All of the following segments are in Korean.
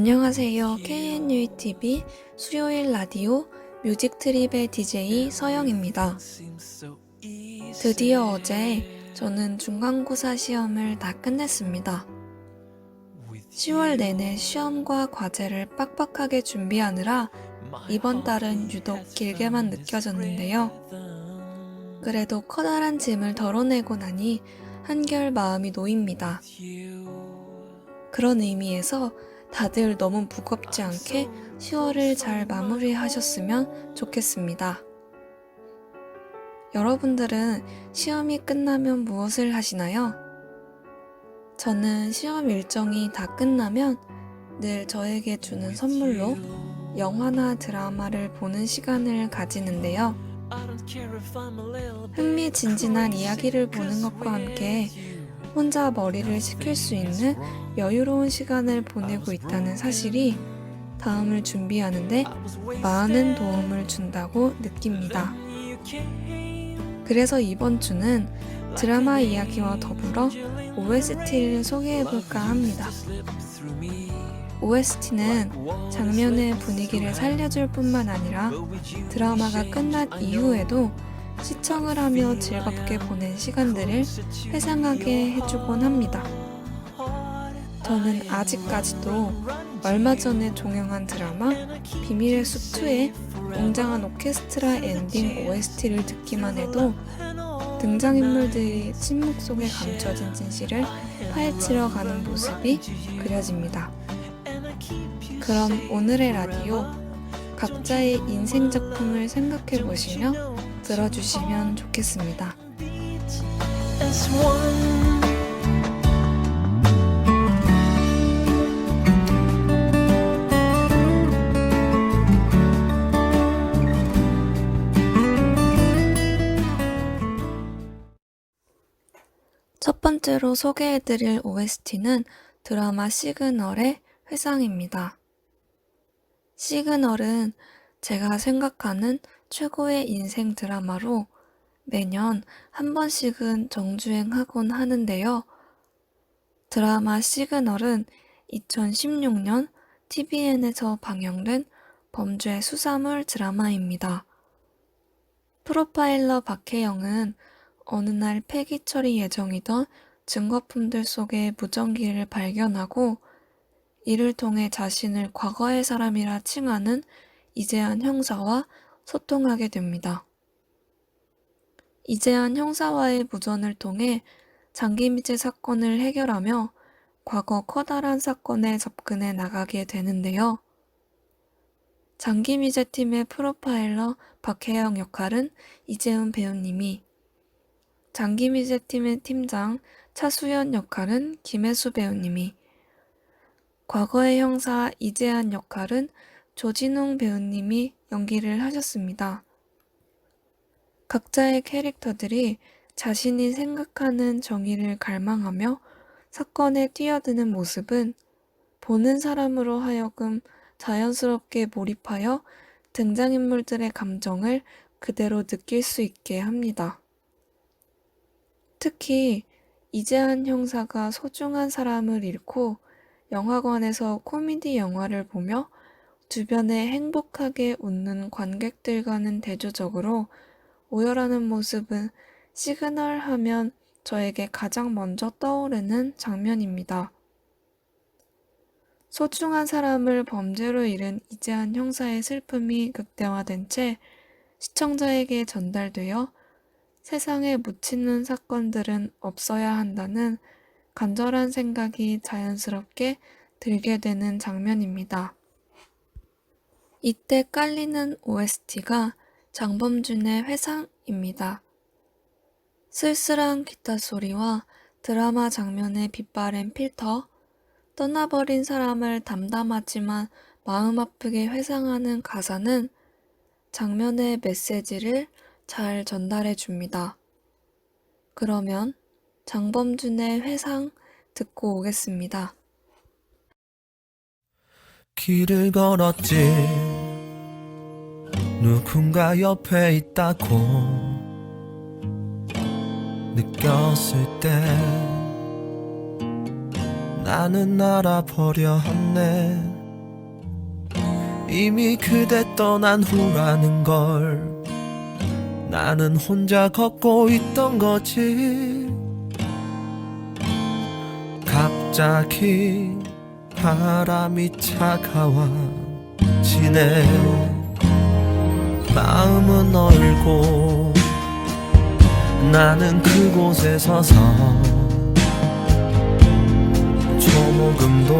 안녕하세요. KNUTV 수요일 라디오 뮤직트립의 DJ 서영입니다. 드디어 어제 저는 중간고사 시험을 다 끝냈습니다. 10월 내내 시험과 과제를 빡빡하게 준비하느라 이번 달은 유독 길게만 느껴졌는데요. 그래도 커다란 짐을 덜어내고 나니 한결 마음이 놓입니다. 그런 의미에서 다들 너무 무겁지 않게 10월을 잘 마무리하셨으면 좋겠습니다. 여러분들은 시험이 끝나면 무엇을 하시나요? 저는 시험 일정이 다 끝나면 늘 저에게 주는 선물로 영화나 드라마를 보는 시간을 가지는데요. 흥미진진한 이야기를 보는 것과 함께 혼자 머리를 식힐 수 있는 여유로운 시간을 보내고 있다는 사실이 다음을 준비하는데 많은 도움을 준다고 느낍니다. 그래서 이번 주는 드라마 이야기와 더불어 OST를 소개해볼까 합니다. OST는 장면의 분위기를 살려줄 뿐만 아니라 드라마가 끝난 이후에도 시청을 하며 즐겁게 보낸 시간들을 회상하게 해주곤 합니다. 저는 아직까지도 얼마 전에 종영한 드라마 비밀의 숲2의 웅장한 오케스트라 엔딩 OST를 듣기만 해도 등장인물들이 침묵 속에 감춰진 진실을 파헤치러 가는 모습이 그려집니다. 그럼 오늘의 라디오 각자의 인생 작품을 생각해 보시며 들어주시면 좋겠습니다. 첫 번째로 소개해드릴 OST는 드라마 시그널의 회상입니다. 시그널은 제가 생각하는 최고의 인생 드라마로 매년 한 번씩은 정주행하곤 하는데요. 드라마 시그널은 2016년 TVN에서 방영된 범죄 수사물 드라마입니다. 프로파일러 박혜영은 어느 날 폐기 처리 예정이던 증거품들 속에 무전기를 발견하고 이를 통해 자신을 과거의 사람이라 칭하는 이재한 형사와 소통하게 됩니다. 이재한 형사와의 무전을 통해 장기미제 사건을 해결하며 과거 커다란 사건에 접근해 나가게 되는데요. 장기미제 팀의 프로파일러 박혜영 역할은 이재훈 배우님이, 장기미제 팀의 팀장 차수연 역할은 김혜수 배우님이, 과거의 형사 이재한 역할은 조진웅 배우님이 연기를 하셨습니다. 각자의 캐릭터들이 자신이 생각하는 정의를 갈망하며 사건에 뛰어드는 모습은 보는 사람으로 하여금 자연스럽게 몰입하여 등장인물들의 감정을 그대로 느낄 수 있게 합니다. 특히 이재한 형사가 소중한 사람을 잃고 영화관에서 코미디 영화를 보며 주변에 행복하게 웃는 관객들과는 대조적으로 오열하는 모습은 시그널 하면 저에게 가장 먼저 떠오르는 장면입니다. 소중한 사람을 범죄로 잃은 이재한 형사의 슬픔이 극대화된 채 시청자에게 전달되어 세상에 묻히는 사건들은 없어야 한다는 간절한 생각이 자연스럽게 들게 되는 장면입니다. 이때 깔리는 OST가 장범준의 회상입니다. 쓸쓸한 기타 소리와 드라마 장면에 빛바랜 필터, 떠나버린 사람을 담담하지만 마음 아프게 회상하는 가사는 장면의 메시지를 잘 전달해 줍니다. 그러면 장범준의 회상 듣고 오겠습니다. 길을 걸었지 누군가 옆에 있다고 느꼈을 때 나는 알아버려 했네. 이미 그대 떠난 후라는 걸 나는 혼자 걷고 있던 거지. 갑자기 바람이 차가워지네. 마음은 얼고 나는 그곳에 서서 조금도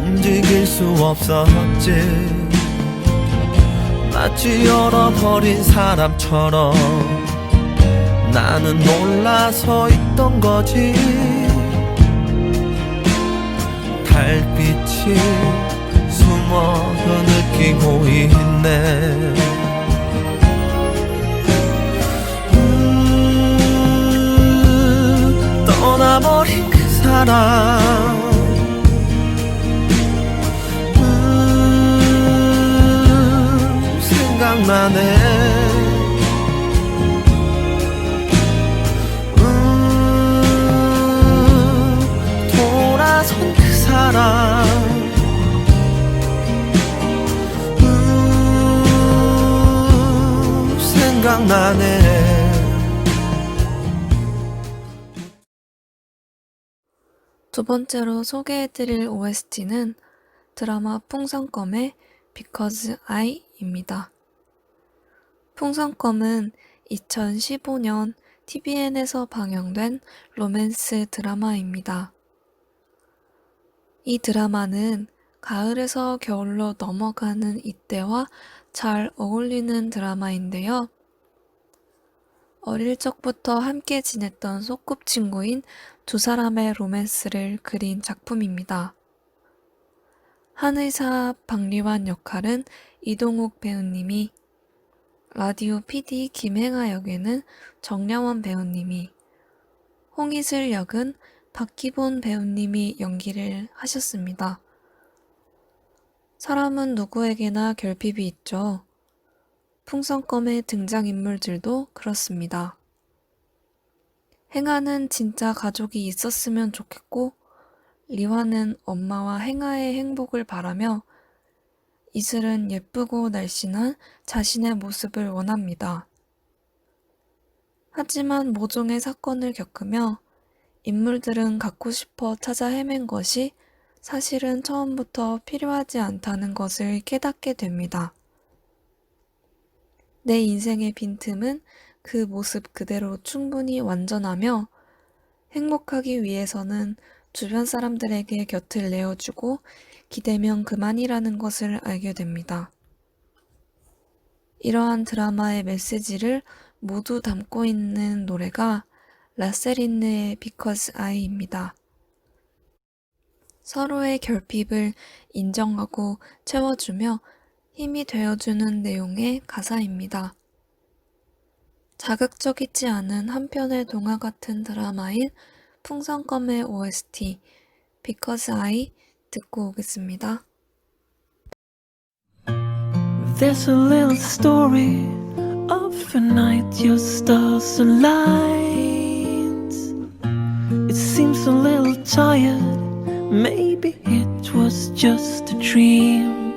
움직일 수 없었지. 마치 얼어버린 사람처럼 나는 놀라서 있던 거지. 달빛이 숨어서 느끼고 있네. 떠나버린 그 사람 생각나네. 돌아선 그 사람 생각나네. 두 번째로 소개해드릴 OST는 드라마 풍선껌의 Because I입니다. 풍선껌은 2015년 TVN에서 방영된 로맨스 드라마입니다. 이 드라마는 가을에서 겨울로 넘어가는 이때와 잘 어울리는 드라마인데요. 어릴 적부터 함께 지냈던 소꿉친구인 두 사람의 로맨스를 그린 작품입니다. 한의사 박리완 역할은 이동욱 배우님이, 라디오 PD 김행아 역에는 정량원 배우님이, 홍이슬 역은 박기본 배우님이 연기를 하셨습니다. 사람은 누구에게나 결핍이 있죠. 풍선껌의 등장인물들도 그렇습니다. 행아는 진짜 가족이 있었으면 좋겠고, 리와는 엄마와 행아의 행복을 바라며, 이슬은 예쁘고 날씬한 자신의 모습을 원합니다. 하지만 모종의 사건을 겪으며 인물들은 갖고 싶어 찾아 헤맨 것이 사실은 처음부터 필요하지 않다는 것을 깨닫게 됩니다. 내 인생의 빈틈은 그 모습 그대로 충분히 완전하며 행복하기 위해서는 주변 사람들에게 곁을 내어주고 기대면 그만이라는 것을 알게 됩니다. 이러한 드라마의 메시지를 모두 담고 있는 노래가 라세린느의 Because I입니다. 서로의 결핍을 인정하고 채워주며 힘이 되어주는 내용의 가사입니다. 자극적이지 않은 한편의 동화 같은 드라마인 풍선껌의 OST Because I 듣고 오겠습니다. There's a little story of a night your stars aligned. It seems a little tired, maybe it was just a dream.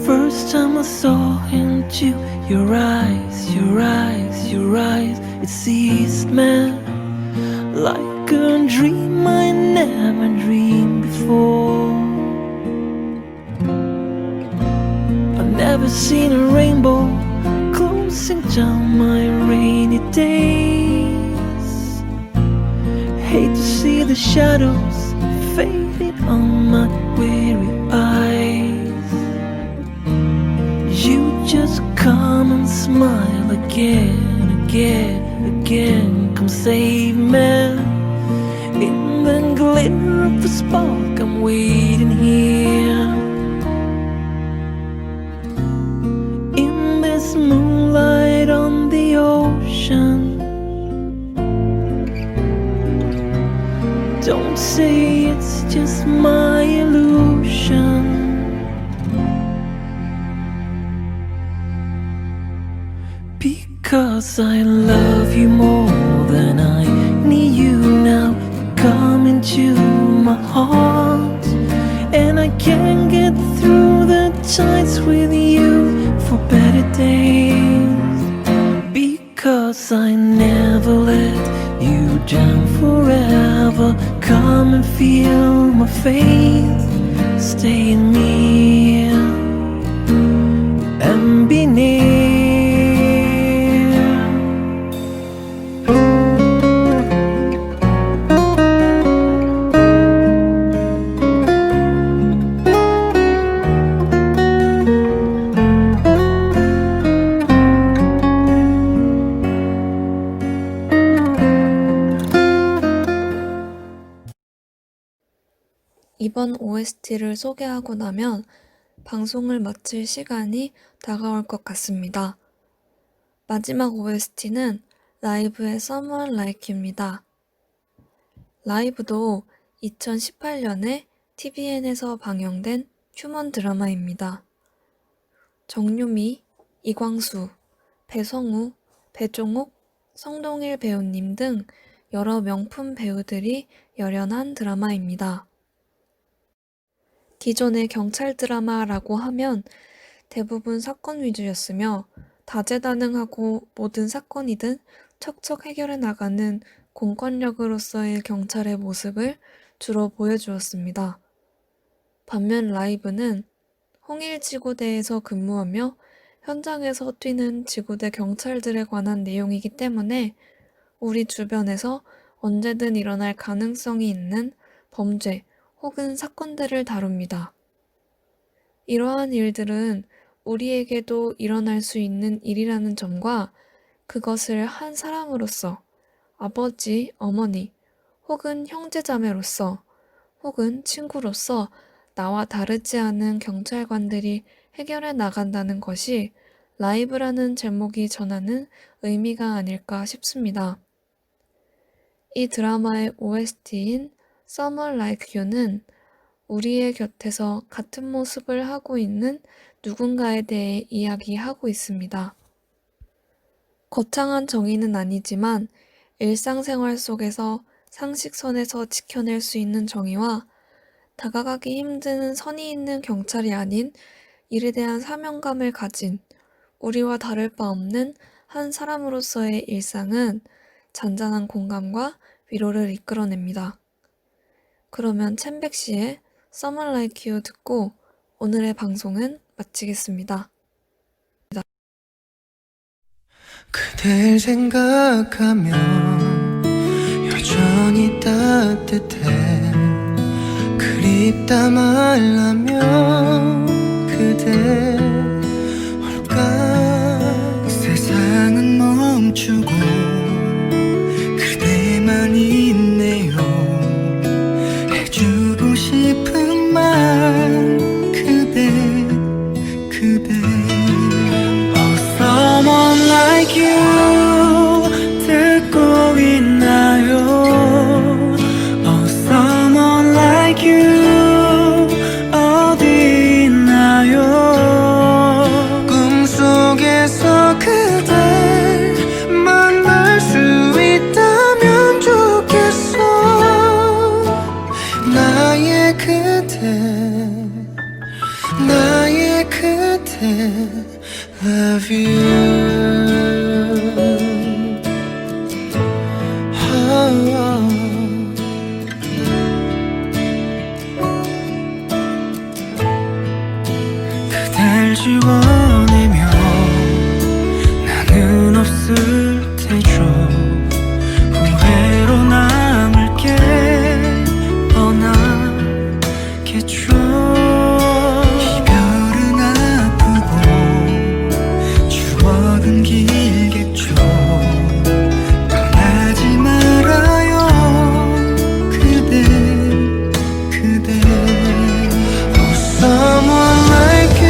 First time I saw into your eyes, your eyes, your eyes, it seized me like a dream I never dreamed before. I've never seen a rainbow closing down my rainy days. Hate to see the shadows fading on my weary eyes. You just come and smile again, again, again. Come save me. In the glitter of the spark, I'm waiting here. In this moonlight on the ocean. Don't say it's just my illusion. Because I love you more than I need you now. Come into my heart. can't get through the times with you for better days. Because I never let you down forever. Come and feel my faith, stay in me and be near. 이번 OST를 소개하고 나면 방송을 마칠 시간이 다가올 것 같습니다. 마지막 OST는 라이브의 Someone Like You입니다. 라이브도 2018년에 TVN에서 방영된 휴먼 드라마입니다. 정유미, 이광수, 배성우, 배종욱, 성동일 배우님 등 여러 명품 배우들이 열연한 드라마입니다. 기존의 경찰 드라마라고 하면 대부분 사건 위주였으며 다재다능하고 모든 사건이든 척척 해결해 나가는 공권력으로서의 경찰의 모습을 주로 보여주었습니다. 반면 라이브는 홍일지구대에서 근무하며 현장에서 뛰는 지구대 경찰들에 관한 내용이기 때문에 우리 주변에서 언제든 일어날 가능성이 있는 범죄 혹은 사건들을 다룹니다. 이러한 일들은 우리에게도 일어날 수 있는 일이라는 점과 그것을 한 사람으로서 아버지, 어머니, 혹은 형제자매로서, 혹은 친구로서 나와 다르지 않은 경찰관들이 해결해 나간다는 것이 라이브라는 제목이 전하는 의미가 아닐까 싶습니다. 이 드라마의 OST인 Someone Like You는 우리의 곁에서 같은 모습을 하고 있는 누군가에 대해 이야기하고 있습니다. 거창한 정의는 아니지만 일상생활 속에서 상식선에서 지켜낼 수 있는 정의와 다가가기 힘든 선이 있는 경찰이 아닌 일에 대한 사명감을 가진 우리와 다를 바 없는 한 사람으로서의 일상은 잔잔한 공감과 위로를 이끌어냅니다. 그러면 챔백 씨의 Someone Like You 듣고 오늘의 방송은 마치겠습니다. 그댈 생각하면 여전히 따뜻해. 그립다 말라면 그대 올까. 세상은 멈추고 그대만 있네요. 해주고 싶은 말 그대 Oh someone like you 듣고 있나요. Oh someone like you 어디 있나요. 꿈속에서 그댈 만날 수 있다면 좋겠어. 나의 그대 Love you. 그댈 지워내면 나는 없을 테죠. 후회로 남을게 뻔하겠죠. 이별은 아프고 추억은 길겠죠. 떠나지 말아요 그대 Oh someone like you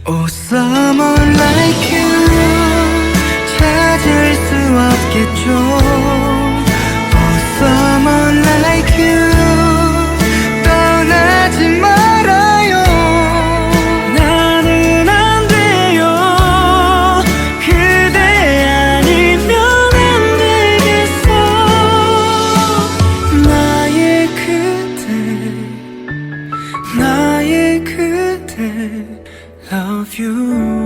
Oh someone like you 찾을 수 없겠죠. Oh someone like you 떠나지 말아요. 나는 안 돼요. 그대 아니면 안 되겠어. 나의 그대 나의 그대 love you